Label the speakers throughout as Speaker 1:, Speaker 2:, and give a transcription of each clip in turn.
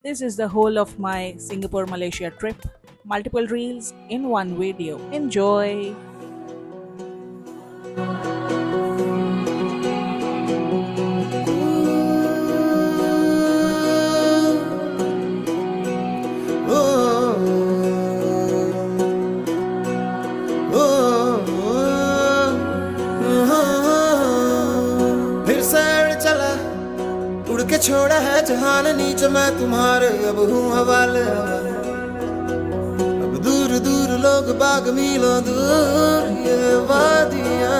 Speaker 1: This is the whole of my Singapore Malaysia trip. Multiple reels in one video. Enjoy!
Speaker 2: फिर सैर चला उड़ के छोड़ा है जहान नीच मैं तुम्हारे अब हूँ हवाले अब दूर दूर लोग बाग मीलों दूर ये वादियाँ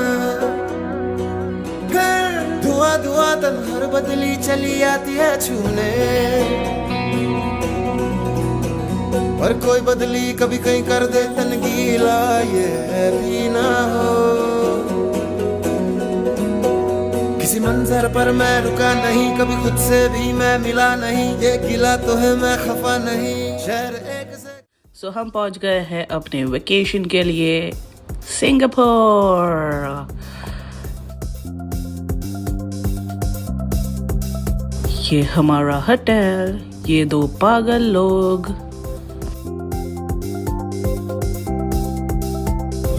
Speaker 2: फिर धुआं धुआं तन्हर बदली चली आती है छूने पर कोई बदली कभी कहीं कर दे तन गीला ये भी ना हो किसी मंजर पर मैं रुका नहीं कभी खुद से भी मैं मिला नहीं ये गिला तो है मैं खफा नहीं शहर एक से
Speaker 1: So हम पहुंच गए हैं अपने वेकेशन के लिए सिंगापुर। ये हमारा होटल, ये दो पागल लोग,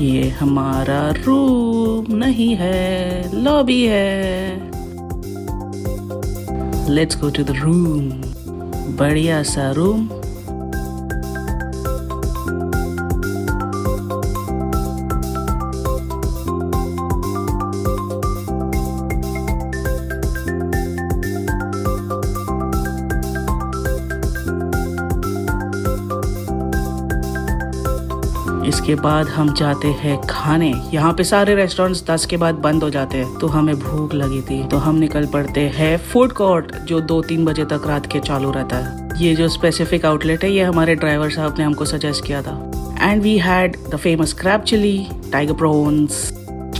Speaker 1: ये हमारा रूम नहीं है, लॉबी है। Let's go to the room. बढ़िया सा रूम। इसके बाद हम जाते हैं खाने। यहाँ पे सारे रेस्टोरेंट्स 10 के बाद बंद हो जाते हैं, तो हमें भूख लगी थी तो हम निकल पड़ते हैं फूड कोर्ट जो 2-3 बजे तक रात के चालू रहता है। ये जो स्पेसिफिक आउटलेट है ये हमारे ड्राइवर साहब ने हमको सजेस्ट किया था। And we had the famous crab chilli, tiger prawns,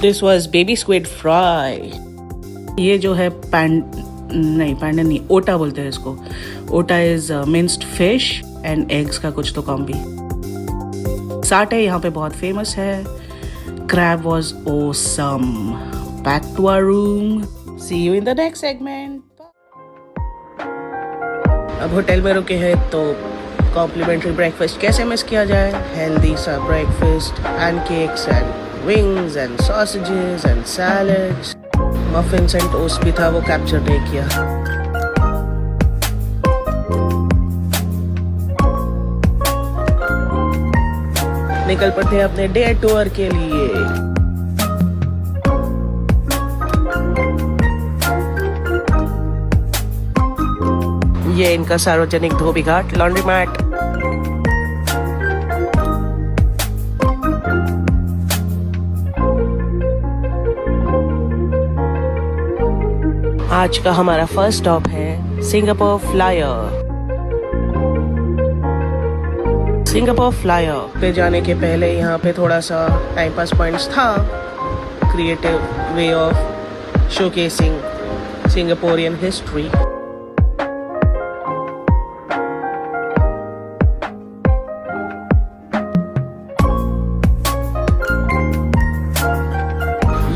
Speaker 1: this was baby squid fry. ये जो है पैंडा नहीं, ओटा बोलते हैं इसको। ओटा is minced fish and eggs का कुछ तो कॉम्बी। साटे यहाँ पे बहुत फेमस है। Crab was awesome. Back to our room. See you in the next segment. अब होटल में रुके हैं तो कॉम्प्लीमेंट्री ब्रेकफास्ट कैसे मिस किया जाए। हेल्दी सा breakfast, pancakes and wings and sausages and salads, muffins and toast भी था, वो कैप्चर नहीं किया। निकल पड़ते हैं अपने डे टूर के लिए। ये इनका सार्वजनिक धोबी घाट, लॉन्ड्री मैट। आज का हमारा फर्स्ट स्टॉप है सिंगापुर फ्लायर। सिंगापुर फ्लायर पे जाने के पहले यहाँ पे थोड़ा सा टाइम पास पॉइंट्स था। Creative way of showcasing Singaporean history.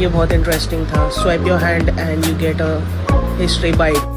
Speaker 1: ये बहुत इंटरेस्टिंग था। Swipe your hand and you get a history bite.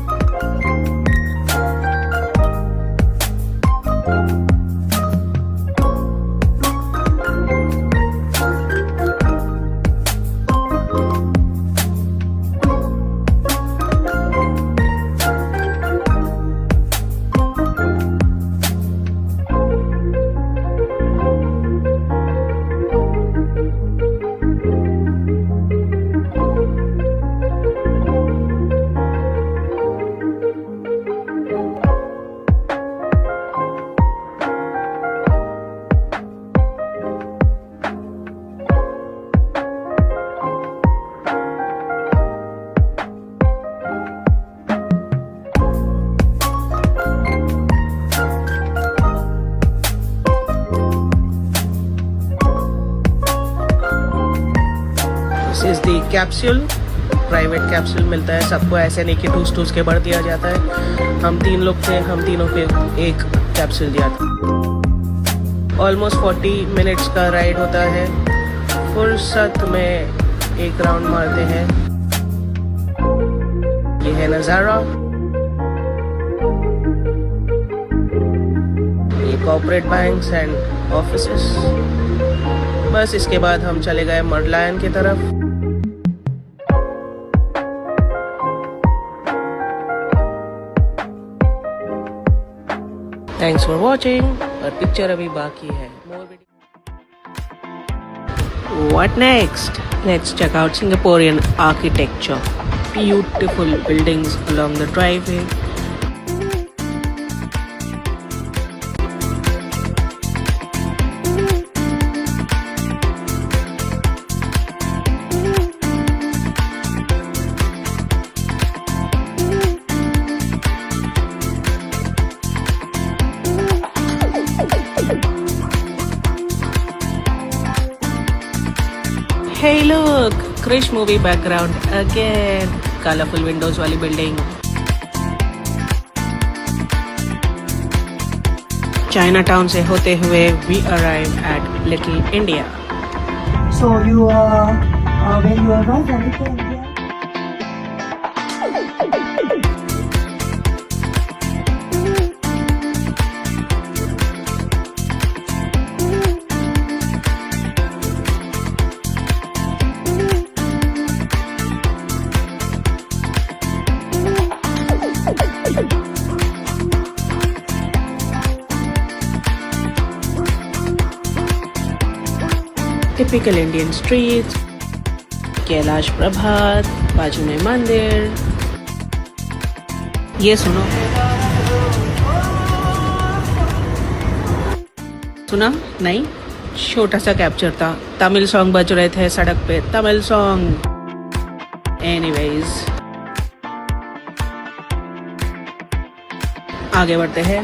Speaker 1: Is the capsule. Private capsule मिलता है सबको, ऐसे नहीं कि टूस के भर दिया जाता है। हम 3 लोग थे, हम तीनों पे एक कैप्सूल दिया था। ऑलमोस्ट 40 मिनट्स का राइड होता है। फुर्सत में एक राउंड मारते हैं। ये है नज़ारा। Corporate banks and offices. बस इसके बाद हम चले गए मर्लायन की तरफ। Thanks for watching. और पिक्चर अभी बाकी है। What next? Let's check out Singaporean architecture. Beautiful buildings along the driveway. Hey look, Krish movie background again. Colorful windows वाली building. Chinatown से होते हुए we arrive at Little India.
Speaker 3: So you when you arrive at Little India.
Speaker 1: Typical Indian streets, Kailash प्रभात, बाजू में मंदिर। ये सुनो, सुना नहीं? छोटा सा कैप्चर था, तमिल सॉन्ग बज रहे थे सड़क पे, तमिल सॉन्ग। एनीवेज, आगे बढ़ते हैं।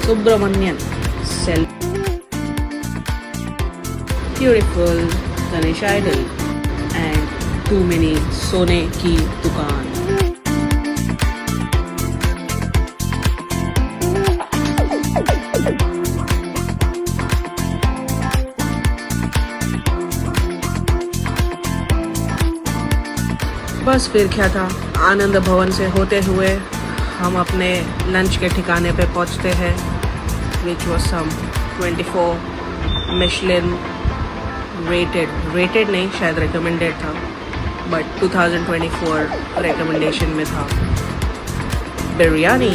Speaker 1: Subramanian self beautiful Ganesh idol and two mini सोने की दुकान। बस फिर क्या था, आनंद भवन से होते हुए हम अपने लंच के ठिकाने पे पहुंचते हैं, which was some 24 Michelin rated नहीं, शायद रिकमेंडेड था, बट 2024 रिकमेंडेशन में था। Biryani.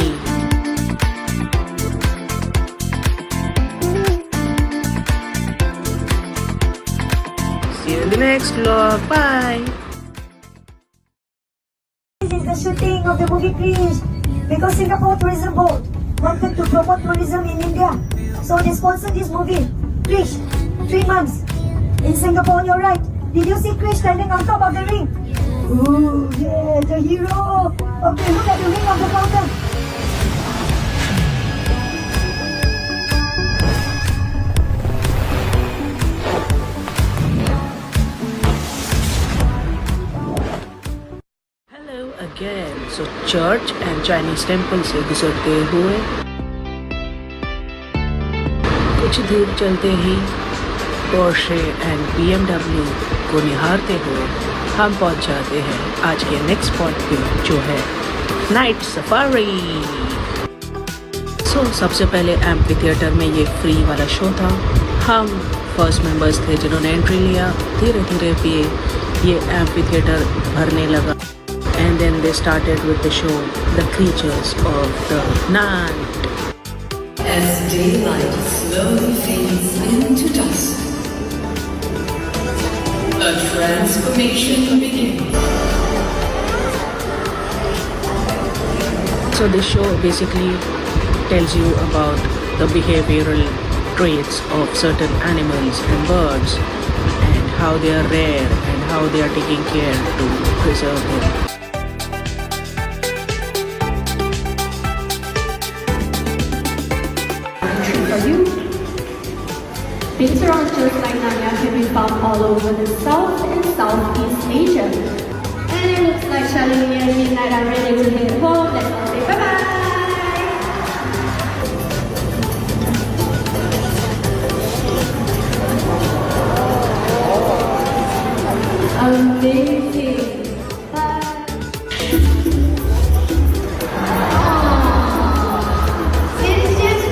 Speaker 1: See you in the next vlog. Bye.
Speaker 3: This is the shooting of the movie Krish because Singapore Tourism Board wanted to promote tourism in India, so they sponsored this movie Krish. 3 months in Singapore on your right. Did you see Krish standing on top of the ring? Ooh, yeah, the hero. Okay, look at the ring of the fountain.
Speaker 1: Hello again. So church and Chinese temple से गुजरते हुए कुछ दूर चलते ही Porsche and BMW को निहारते हुए हम पहुंच जाते हैं आज के नेक्स्ट स्पॉट पे, जो है नाइट सफारी। सबसे पहले एम्फी थिएटर में ये फ्री वाला शो था। हम फर्स्ट मेंबर्स थे जिन्होंने एंट्री लिया। धीरे धीरे भी ये एम्फी थिएटर भरने लगा and then they started with the show the creatures of the night.
Speaker 4: As daylight slowly fades into dusk, a transformation begins.
Speaker 1: So this show basically tells you about the behavioral traits of certain animals and birds and how they are rare and how they are taking care to preserve them.
Speaker 5: Pteranodons like Nanya can be found all over the South and Southeast Asia. And it looks like Shalini and Midnight are ready to head home. Let's all say bye-bye! Amazing! It's just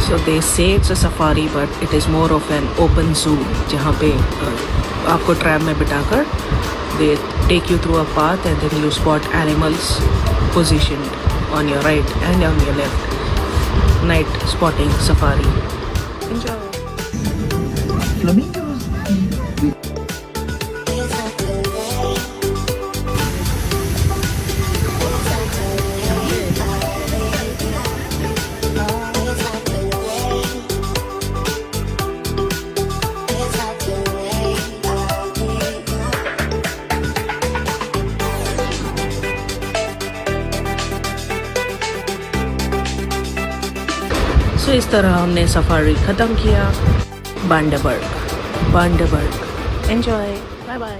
Speaker 1: So they say it's a safari but it is more of an open zoo जहाँ पे आपको tram में बिठाकर they take you through a path and then you spot animals positioned on your right and on your left. Night spotting safari. Enjoy. So इस तरह हमने safari ख़त्म किया. बांडरबर्ग. Enjoy. Bye bye.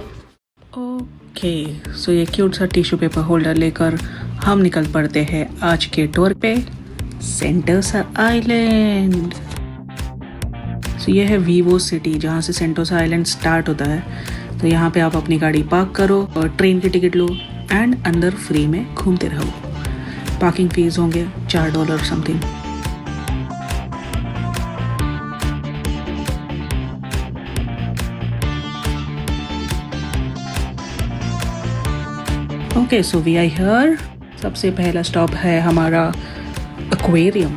Speaker 1: Okay, so ये cute सा tissue paper holder लेकर हम निकल पड़ते हैं आज के टूर पे सेंटोसा आइलैंड. So ये है वीवो सिटी जहाँ से सेंटोसा आइलैंड स्टार्ट होता है. तो यहाँ पे आप अपनी गाड़ी पार्क करो और ट्रेन की टिकट लो एंड अंदर फ्री में घूमते रहो. पार्किंग फीस होंगे $4 something. Okay so we are here. सबसे पहला स्टॉप है हमारा aquarium.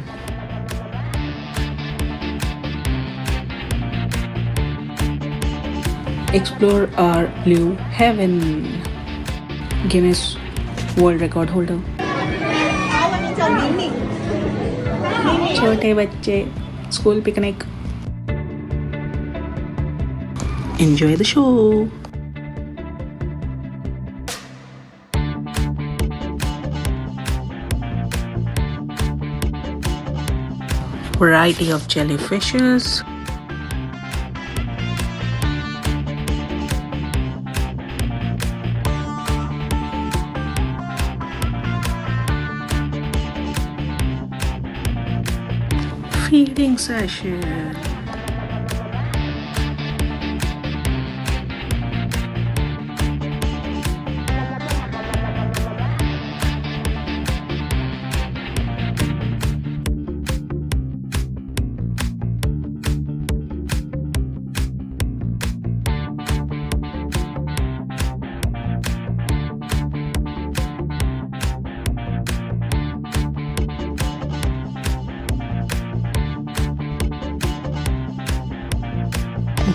Speaker 1: Explore our blue heaven. Guinness world record holder. छोटे बच्चे school picnic. Enjoy the show. Variety of jellyfishes. Feeding session.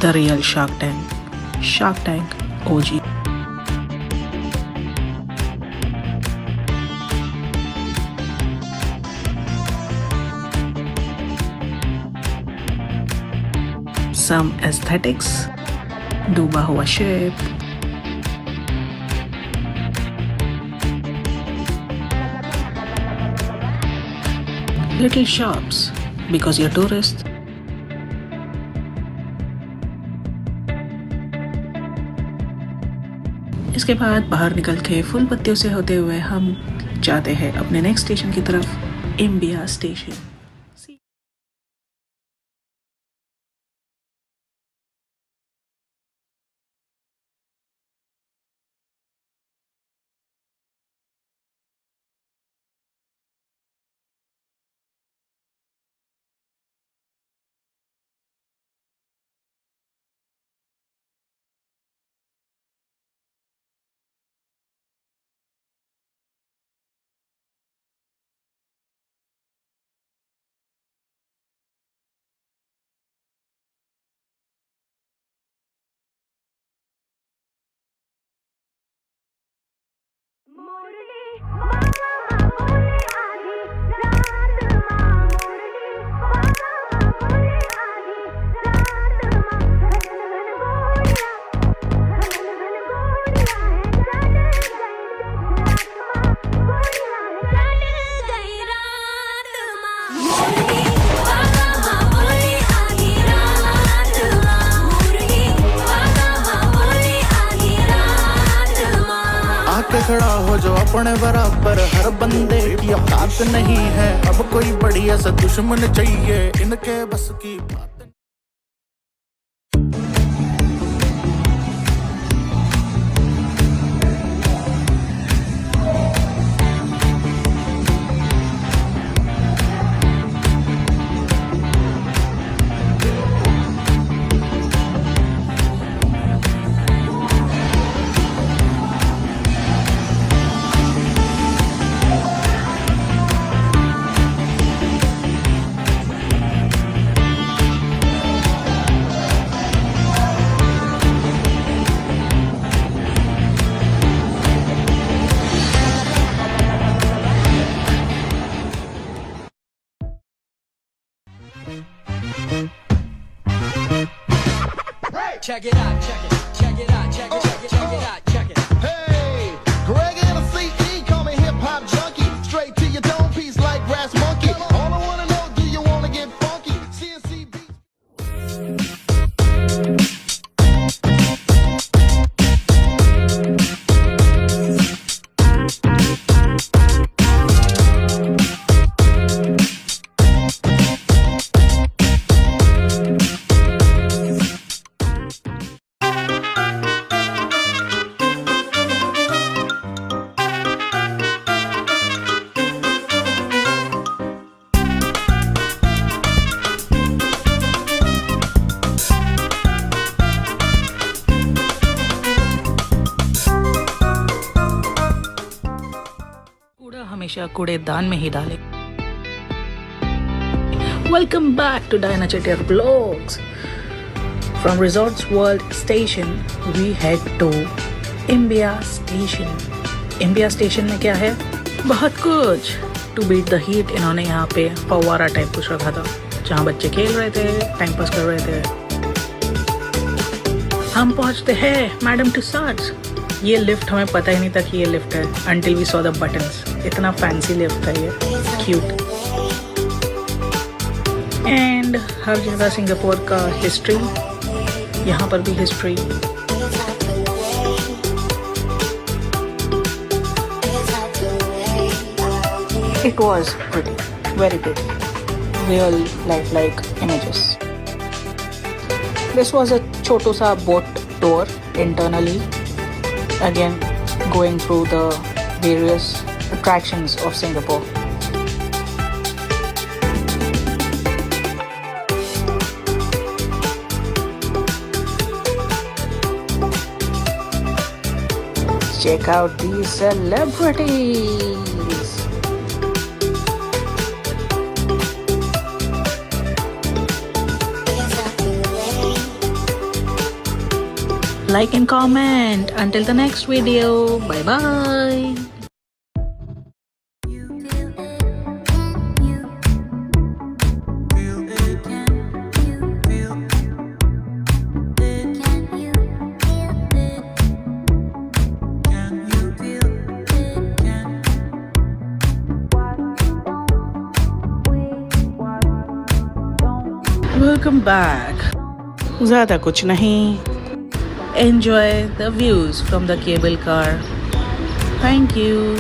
Speaker 1: The real Shark Tank. Shark Tank OG. Some aesthetics. डूबा हुआ ship. Little shops because you're tourist. इसके बाद बाहर निकल के फूल पत्तियों से होते हुए हम जाते हैं अपने नेक्स्ट स्टेशन की तरफ, इम्बिया स्टेशन.
Speaker 6: खड़ा हो जो अपने बराबर, हर बंदे की औकात नहीं है. अब कोई बड़ी ऐसा दुश्मन चाहिए, इनके बस की बात. Hey, Greg and a CE, call me hip hop junkie. Straight to your dome piece like Brass Monkey. All I wanna know, do you wanna get funky? CNC beats.
Speaker 1: कूड़ा हमेशा कूड़ेदान में ही डाले। Welcome back to Diana Chettiar Vlogs. From Resorts World Station, we head to Imbia Station. Imbia Station में क्या है? बहुत कुछ। To beat the heat, इन्होंने यहाँ पे फव्वारा टाइप कुछ रखा था, जहाँ बच्चे खेल रहे थे, टाइम पास कर रहे थे। हम पहुँचते हैं मैडम टुसाड्स। ये लिफ्ट हमें पता ही नहीं था कि ये लिफ्ट है until we saw the buttons. इतना फैंसी लिफ्ट था ये, क्यूट। एंड हर जगह सिंगापुर का हिस्ट्री, यहाँ पर भी history. It was pretty, very pretty, real lifelike images. This was a छोटू सा boat tour internally. Again, going through the various attractions of Singapore. Check out these celebrities. Like and comment. Until the next video. Bye bye. Welcome back. ज़्यादा कुछ नहीं. Enjoy the views from the cable car. Thank you.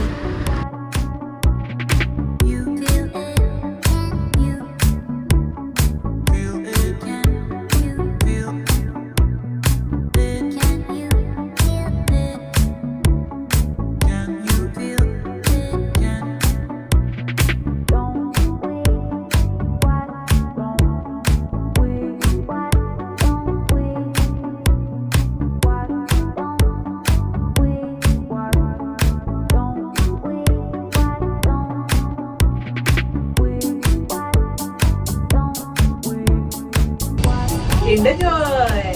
Speaker 1: Enjoy.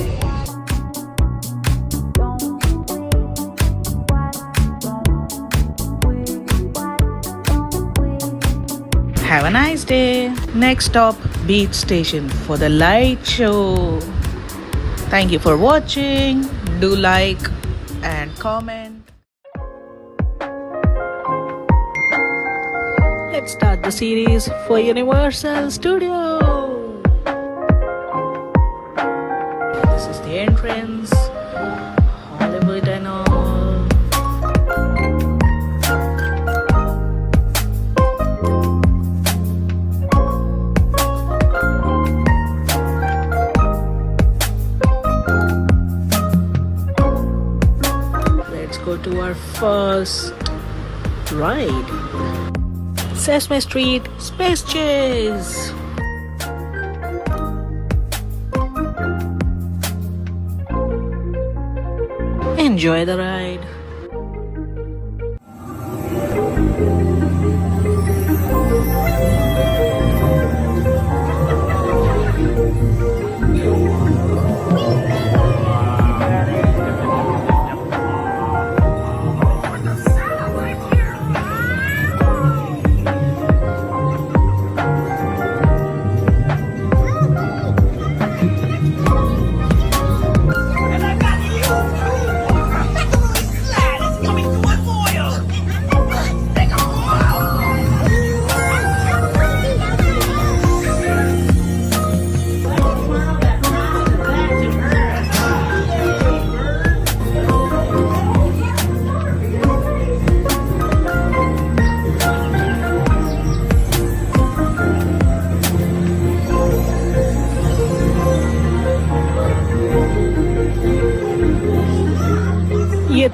Speaker 1: Have a nice day. Next stop, Beach Station for the light show. Thank you for watching. Do like and comment. Let's start the series for Universal Studios. This is the entrance, Hollywood and all. Let's go to our first ride. Sesame Street Space Chase. Enjoy the ride.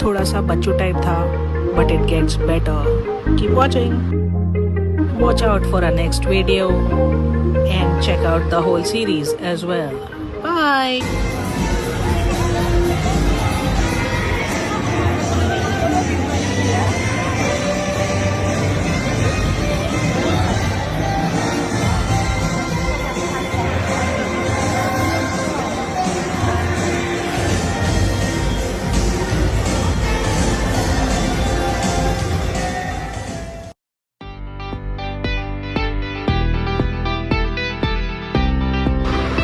Speaker 1: थोड़ा सा बच्चों type था, but it gets better. Keep watching. Watch out for our next video and check out the whole series as well. Bye.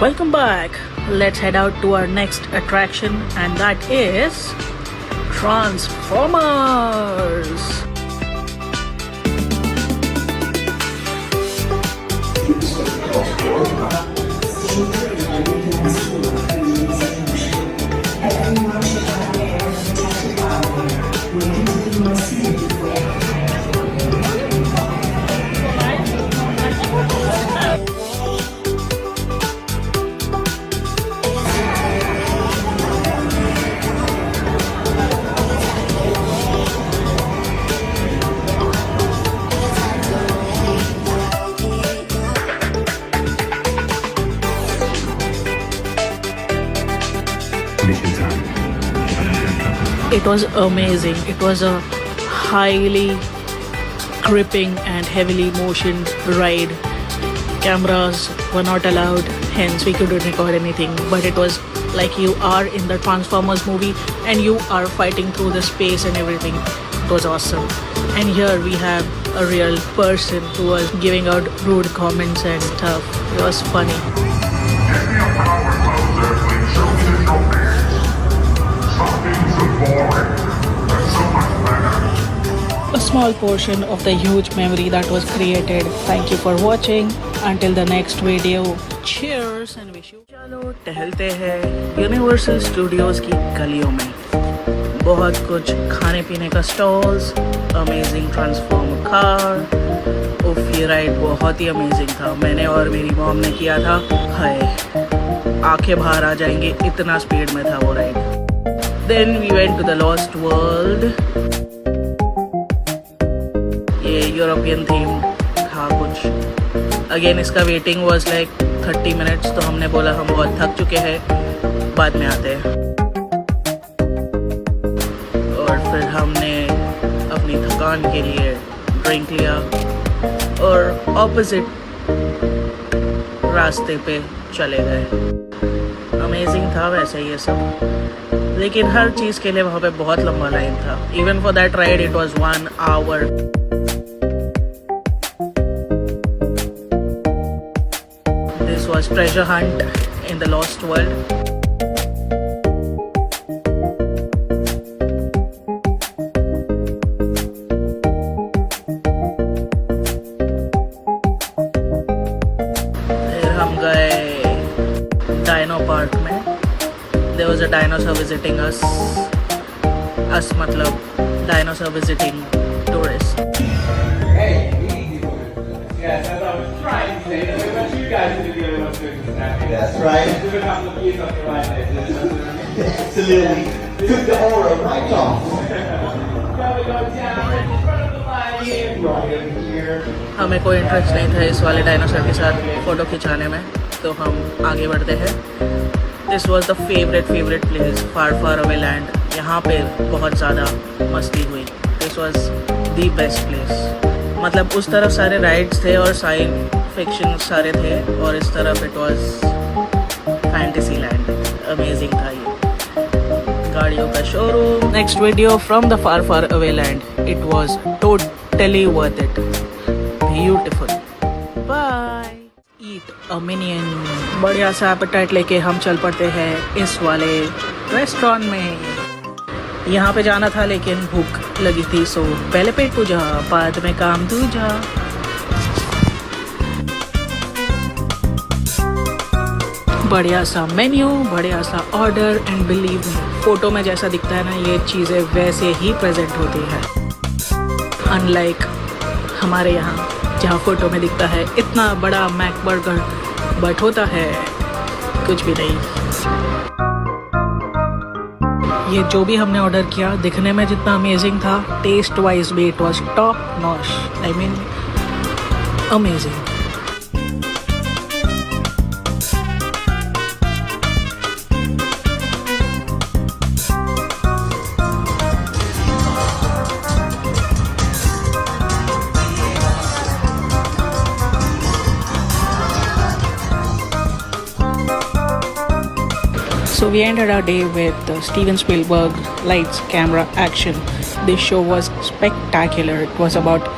Speaker 1: Welcome back. Let's head out to our next attraction, and that is Transformers. It was amazing. It was a highly gripping and heavily motioned ride. Cameras were not allowed, hence we couldn't record anything. But it was like you are in the Transformers movie and you are fighting through the space and everything. It was awesome. And here we have a real person who was giving out rude comments and stuff. It was funny. A small portion of the huge memory that was created. Thank you for watching. Until the next video. Cheers and wish you. चलो टहलते हैं universal studios की गलियों में. बहुत कुछ खाने पीने का स्टॉल्स, अमेजिंग ट्रांसफॉर्मर कार. उफ, ये राइड बहुत ही अमेजिंग था. मैंने और मेरी मॉम ने किया था. हाय, आंखें बाहर आ जाएंगे, इतना स्पीड में था वो ride. Then we went to the Lost World. ये यूरोपियन थीम था कुछ. अगेन इसका वेटिंग वाज लाइक 30 मिनट्स. तो हमने बोला हम बहुत थक चुके हैं, बाद में आते हैं. और फिर हमने अपनी थकान के लिए ड्रिंक लिया और ऑपोजिट रास्ते पे चले गए. अमेजिंग था वैसे ये सब, लेकिन हर चीज़ के लिए वहाँ पे बहुत लंबा लाइन था. Even for that ride it was 1 hour. This was treasure Hunt in the lost world. फिर हम गए डायनो पार्क में. There was a dinosaur visiting us. Us matlab dinosaur visiting tourists.
Speaker 7: Hey, yes, as I was trying to say, that what you guys are the only ones doing this now.
Speaker 8: That's right.
Speaker 7: There's a couple of years on your right there.
Speaker 8: Absolutely. Took the aura right off.
Speaker 7: Coming on down, in front of the line here.
Speaker 8: Right over here.
Speaker 1: हमें कोई interest नहीं था इस वाले dinosaur के साथ photo खिंचाने में, तो हम आगे बढ़ते हैं. This was the favourite place, far away land. यहाँ पे बहुत ज़्यादा मस्ती हुई. This was the best place. मतलब उस तरफ सारे राइड्स थे और साइंस फिक्शन सारे थे, और इस तरफ it was fantasy land. Amazing था ये. गाड़ियों का showroom. Next video from the far away land. It was totally worth it. Beautiful. Bye. Eat a minion. बढ़िया सा एपेटाइट लेके हम चल पड़ते हैं इस वाले रेस्टोरेंट में. यहाँ पे जाना था लेकिन भूख लगी थी, सो पहले पेट पूजा बाद में काम दूजा. बढ़िया सा मेन्यू, बढ़िया सा order, and believe me, photo में जैसा दिखता है ना, ये चीज़ें वैसे ही प्रेजेंट होती है. अनलाइक हमारे यहाँ जहाँ फोटो में दिखता है इतना बड़ा मैक बर्गर, बट होता है कुछ भी नहीं. ये जो भी हमने ऑर्डर किया दिखने में जितना अमेजिंग था, टेस्ट वाइज भी it was top notch. I mean amazing. So we ended our day with Steven Spielberg lights, camera, action. This show was spectacular. It was about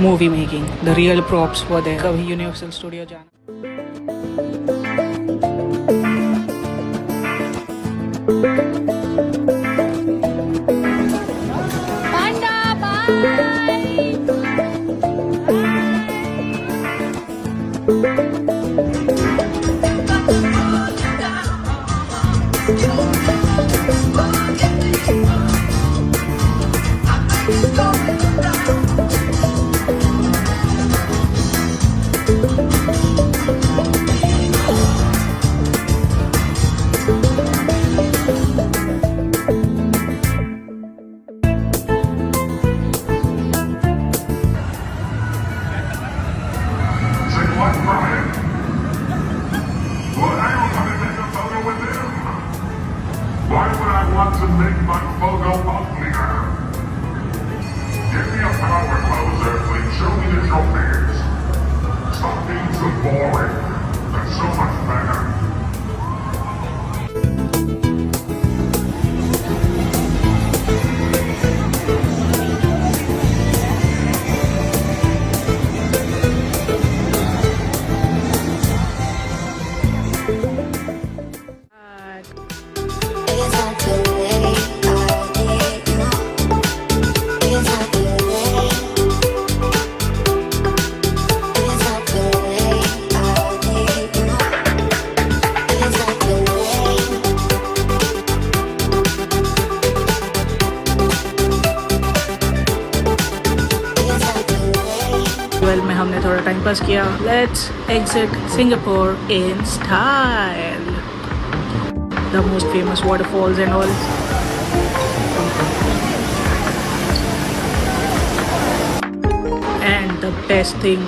Speaker 1: movie making. The real props were there. कभी Universal Studio जाना।
Speaker 9: Why would I want to make my photo uglier? Give me a power closer, please. Show me the trophies. Stop being so boring. That's so much better.
Speaker 1: में हमने थोड़ा time pass किया। Let's exit Singapore in style. The most famous waterfalls and all. And the best thing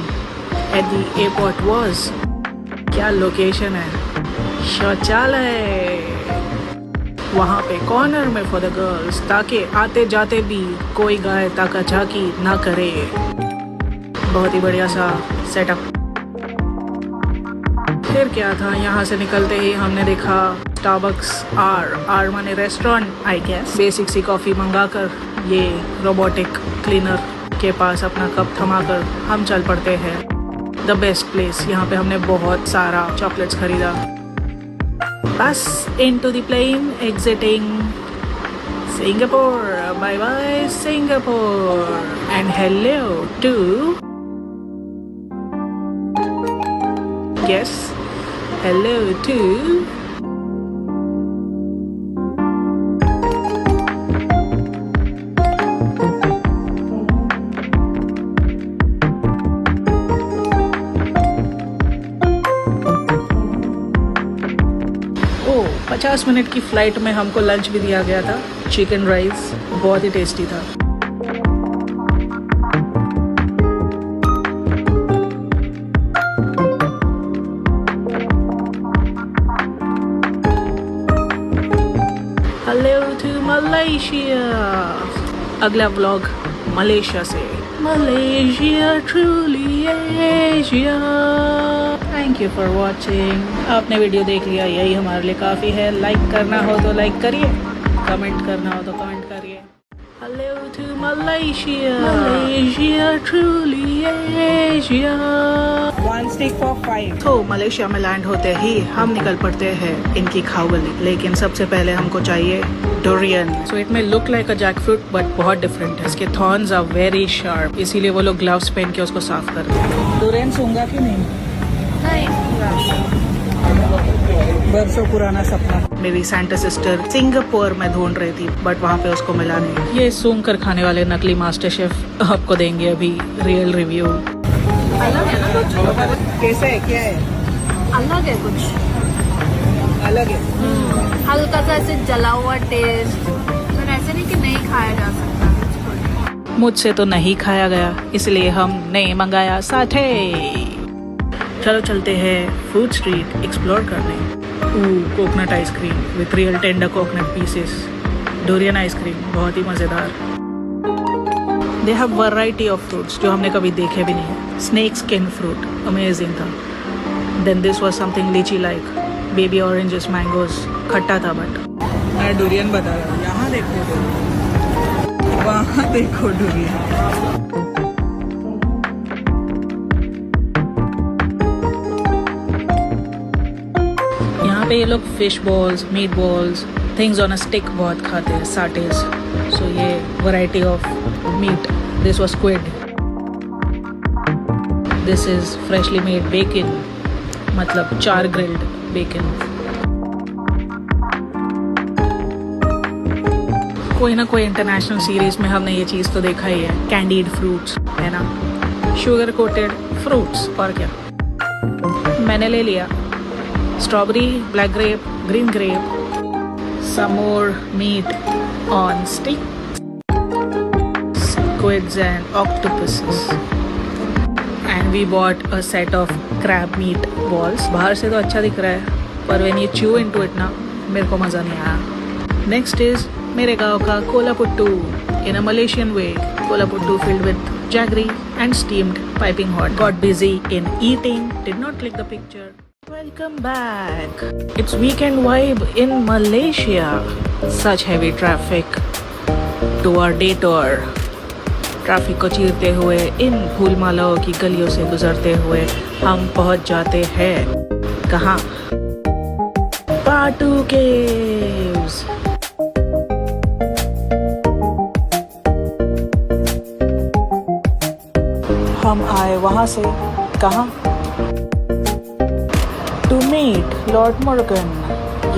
Speaker 1: at the airport was, क्या location है, शौचालय वहाँ पे corner में फॉर द गर्ल्स, ताकि आते जाते भी कोई गाय ताका झाकी ना करे। बहुत ही बढ़िया सा सेटअप। फिर क्या था, यहाँ से निकलते ही हमने देखा स्टारबक्स आर माने रेस्टोरेंट आई गेस। बेसिक सी कॉफ़ी मंगाकर ये रोबोटिक क्लीनर के पास अपना कप थमाकर हम चल पड़ते हैं द बेस्ट प्लेस। यहाँ पे हमने बहुत सारा चॉकलेट्स खरीदा। बस into the plane exiting Singapore. Bye bye Singapore and hello to yes, hello to ओ 50 मिनट की फ्लाइट में हमको लंच भी दिया गया था, चिकन राइस, बहुत ही टेस्टी था। Hello to Malaysia. अगला व्लॉग मलेशिया से। Malaysia truly Asia. Thank you for watching. आपने वीडियो देख लिया, यही हमारे लिए काफ़ी है। लाइक करना हो तो लाइक करिए, कमेंट करना हो तो कमेंट करिए। Hello to Malaysia. Malaysia truly Asia. 1 stick for 5। तो मलेशिया में लैंड होते ही हम निकल पड़ते हैं इनकी खाओ गली, लेकिन सबसे पहले हमको चाहिए Dorian. So it may look like a jackfruit but बहुत डिफरेंट है। इसके थॉर्न्स आर वेरी शार्प, इसीलिए वो लोग ग्लव्स पहन के उसको साफ करते हैं। डोरियन सूंगा कि नहीं? बरसों पुराना सपना मेरी सेंटा सिस्टर सिंगापुर में ढूंढ रही थी, बट वहाँ पे उसको मिला नहीं। ये सूंघ कर खाने वाले नकली मास्टर शेफ आपको देंगे अभी रियल रिव्यू। अलग है ना कुछ? कैसा है, क्या है? अलग है कुछ। अलग है।
Speaker 5: हल्का सा ऐसे जला हुआ टेस्ट, पर ऐसे नहीं कि नहीं खाया जा सकता।
Speaker 1: मुझसे तो नहीं खाया गया, इसलिए हमने मंगाया साथे। चलो चलते हैं फूड स्ट्रीट एक्सप्लोर करने। Coconut ice cream with real tender coconut pieces, Dorian ice cream बहुत ही मज़ेदार। They have variety of fruits जो हमने कभी देखे भी नहीं। स्नेक स्किन फ्रूट अमेजिंग था। देन दिस वाज समथिंग लीची लाइक, बेबी ऑरेंजेस, मैंगोज, खट्टा था बट। मैं डोरियन बता रहा हूँ, यहाँ देखो डोरियन, वहाँ देखो डोरियन। यहाँ पे ये लोग fish balls, meat balls, things on a stick बहुत खाते हैं, साटेज। सो ये variety of meat. This was squid, this is freshly made bacon, मतलब चार ग्रिल्ड बेकन। कोई ना कोई इंटरनेशनल सीरीज में हमने ये चीज़ तो देखा ही है, कैंडीड फ्रूट्स, है ना, शुगर कोटेड फ्रूट्स। और क्या, मैंने ले लिया strawberry, black grape, green grape, some more meat on stick, squids and octopuses, and we bought a set of crab meat balls. बाहर से तो अच्छा दिख रहा है, पर when you chew into it ना, मेरे को मज़ा नहीं आया। Next is मेरे गाँव का Cola puttu in a Malaysian way. Kola puttu filled with jaggery and steamed piping hot. Got busy in eating, did not click the picture. Welcome back. It's weekend vibe in Malaysia. Such heavy traffic to our day tour. Traffic को चीरते हुए, इन फूल मालाओं की गलियों से गुजरते हुए हम पहुंच जाते हैं कहाँ? पाटू केव्स। हम आए वहां से कहाँ? To meet Lord Morgan.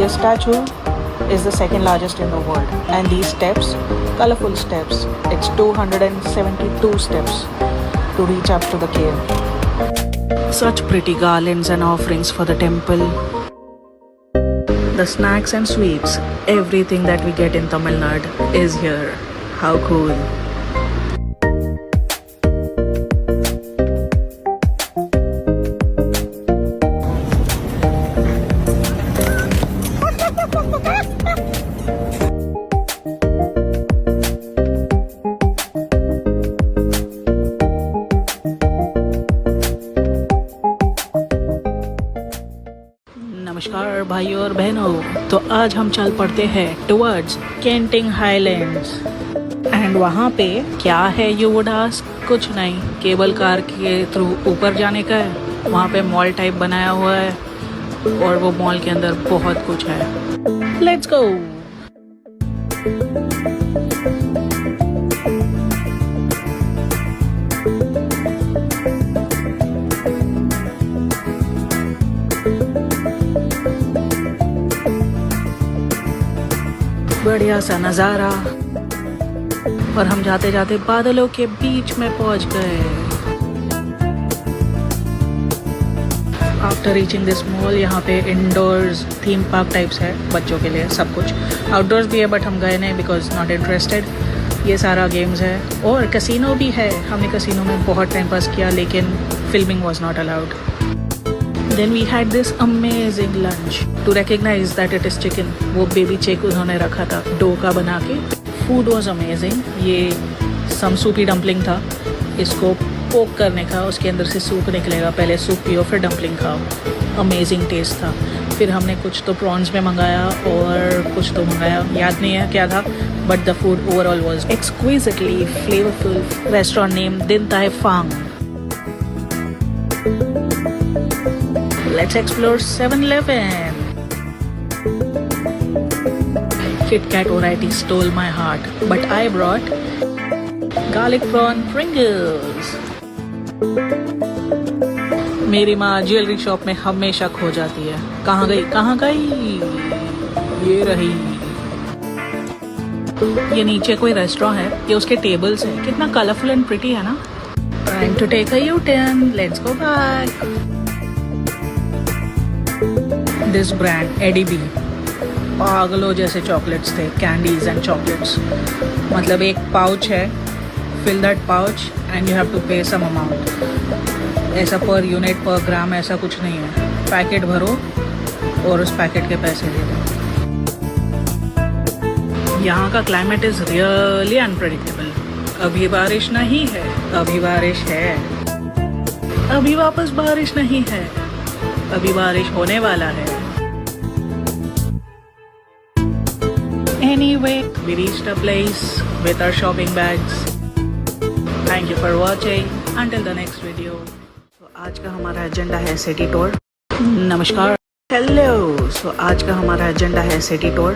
Speaker 1: Your statue is the second largest in the world, and these steps, colorful steps, it's 272 steps to reach up to the cave. Such pretty garlands and offerings for the temple. The snacks and sweets, everything that we get in Tamil Nadu is here. How cool. नमस्कार भाइयों और बहनों, तो आज हम चल पड़ते हैं टुवर्ड्स केंटिंग हाईलैंड्स। एंड वहाँ पे क्या है यू वुड आस्क? कुछ नहीं, केबल कार के थ्रू ऊपर जाने का है। वहाँ पे मॉल टाइप बनाया हुआ है और वो मॉल के अंदर बहुत कुछ है। लेट्स गो। बढ़िया सा नज़ारा, और हम जाते जाते बादलों के बीच में पहुंच गए। आफ्टर रीचिंग दिस मॉल, यहाँ पे इंडोर्स थीम पार्क टाइप्स है बच्चों के लिए, सब कुछ। आउटडोर्स भी है बट हम गए नहीं बिकॉज नॉट इंटरेस्टेड। ये सारा गेम्स है और कैसीनो भी है। हमने कैसीनो में बहुत टाइम पास किया लेकिन filming was not allowed. Then we had this amazing lunch. To recognize that it is chicken, वो बेबी चेक उन्होंने रखा था डो का बना के। Food was amazing. ये सम सूपी डम्पलिंग था, इसको पोक करने का, उसके अंदर से सूप निकलेगा, पहले सूप पियो फिर डम्पलिंग खाओ। अमेजिंग टेस्ट था। फिर हमने कुछ तो प्रॉन्स में मंगाया और कुछ तो मंगाया, याद नहीं है क्या था, but the food overall was exquisitely flavourful. Restaurant name Din Tai फांग। Let's explore 7-Eleven. Kit Kat variety stole my heart, but I brought garlic prawn Pringles. मेरी माँ ज्वेलरी शॉप में हमेशा खो जाती है। कहाँ गई कहाँ गई? ये रही। ये नीचे कोई रेस्टोरेंट है, ये उसके टेबल्स हैं, कितना कलरफुल एंड प्रिटी है ना। Time to take a U-turn. Let's go back. This brand ADB, पागलों जैसे चॉकलेट्स थे, कैंडीज एंड चॉकलेट्स। मतलब एक पाउच है, fill that pouch and you have to pay some amount. ऐसा पर यूनिट पर ग्राम ऐसा कुछ नहीं है, पैकेट भरो और उस पैकेट के पैसे दे दो। यहाँ का क्लाइमेट इज रियली अनप्रेडिक्टेबल। अभी बारिश नहीं है, अभी बारिश है, अभी वापस बारिश नहीं है, अभी बारिश होने वाला है। Anyway, we reached a place with our shopping bags. Thank you for watching. Until the next video. So, आज का हमारा एजेंडा है सिटी टूर। नमस्कार, हेलो। सो आज का हमारा एजेंडा है सिटी टूर,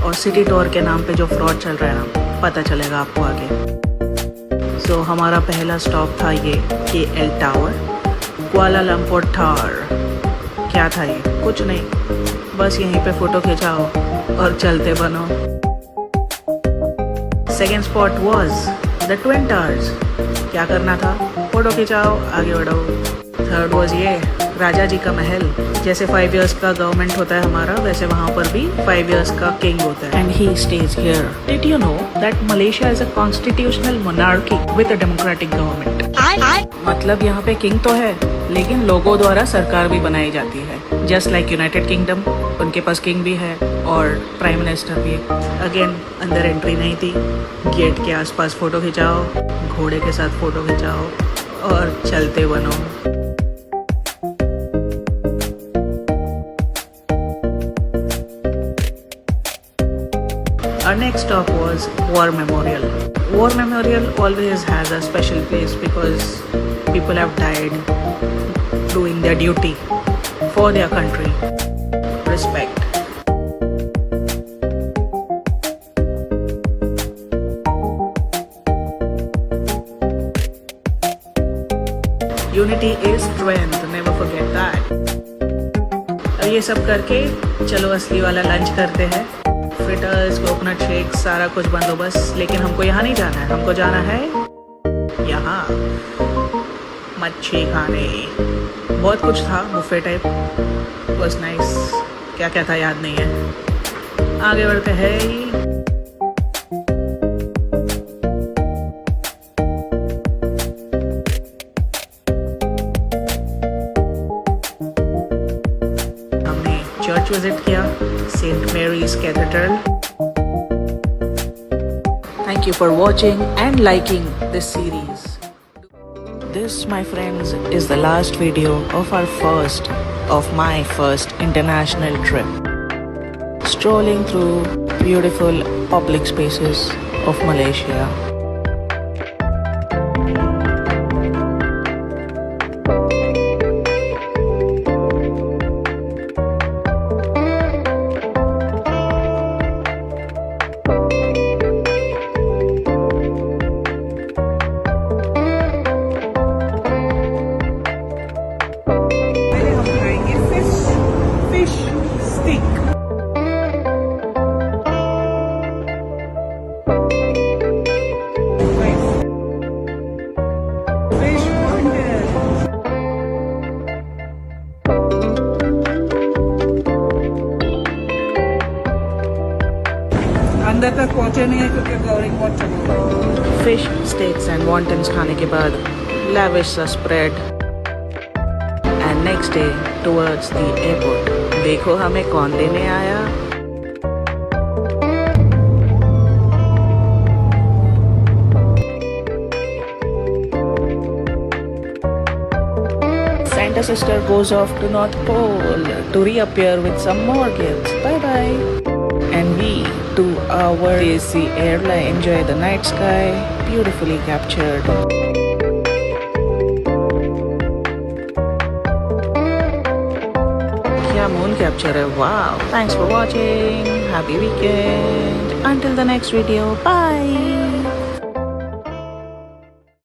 Speaker 1: और सिटी टूर के नाम पे जो फ्रॉड चल रहा है ना, पता चलेगा आपको आगे। सो हमारा पहला स्टॉप था ये KL टावर, कुआलालंपुर टावर। क्या था ये? कुछ नहीं, बस यहीं पे फोटो खिंचाओ और चलते बनो। Second spot was the twin towers. क्या करना था? फोटो खिंचाओ, आगे बढ़ो। थर्ड वाज ये राजा जी का महल। जैसे 5 इयर्स का गवर्नमेंट होता है हमारा, वैसे वहाँ पर भी 5 इयर्स का किंग होता है। And he stage here. Did you know that Malaysia is a constitutional monarchy with a democratic government? मतलब यहाँ पे किंग तो है, लेकिन लोगों द्वारा सरकार भी बनाई जाती है। जस्ट लाइक यूनाइटेड किंगडम, उनके पास किंग भी है और प्राइम मिनिस्टर भी। अगेन अंदर एंट्री नहीं थी, गेट के आसपास फोटो खिंचाओ, घोड़े के साथ फोटो खिंचाओ और चलते बनो। Our next stop was War Memorial. War Memorial always has a special place because people have died doing their duty for their country. Respect. Unity is strength. Never forget that. अब ये सब करके चलो असली वाला लंच करते हैं। Fritters, coconut shake, सारा कुछ बंदोबस्त। लेकिन हमको यहाँ नहीं जाना है, हमको जाना है यहाँ मच्छी खाने। बहुत कुछ था, बुफे टाइप, वाज नाइस। क्या क्या था याद नहीं है, आगे बढ़ते हैं। हमने चर्च विजिट किया, St. Mary's Cathedral. Thank you for watching and liking this series. This, my friends, is the last video of my first international trip. Strolling through beautiful public spaces of Malaysia. अंदर तक पहुंचे नहीं है क्योंकि covering बहुत चल रही है। फिश स्टेक्स एंड वॉन्टन्स खाने के बाद lavish सा spread and next day towards the airport. देखो हमें कौन लेने आया। Santa sister goes off to North Pole to reappear with some more gifts. Bye bye. And we, to our AC airline, enjoy the night sky, beautifully captured. क्या moon capture है, wow. Thanks for watching. Happy weekend. Until the next video. Bye.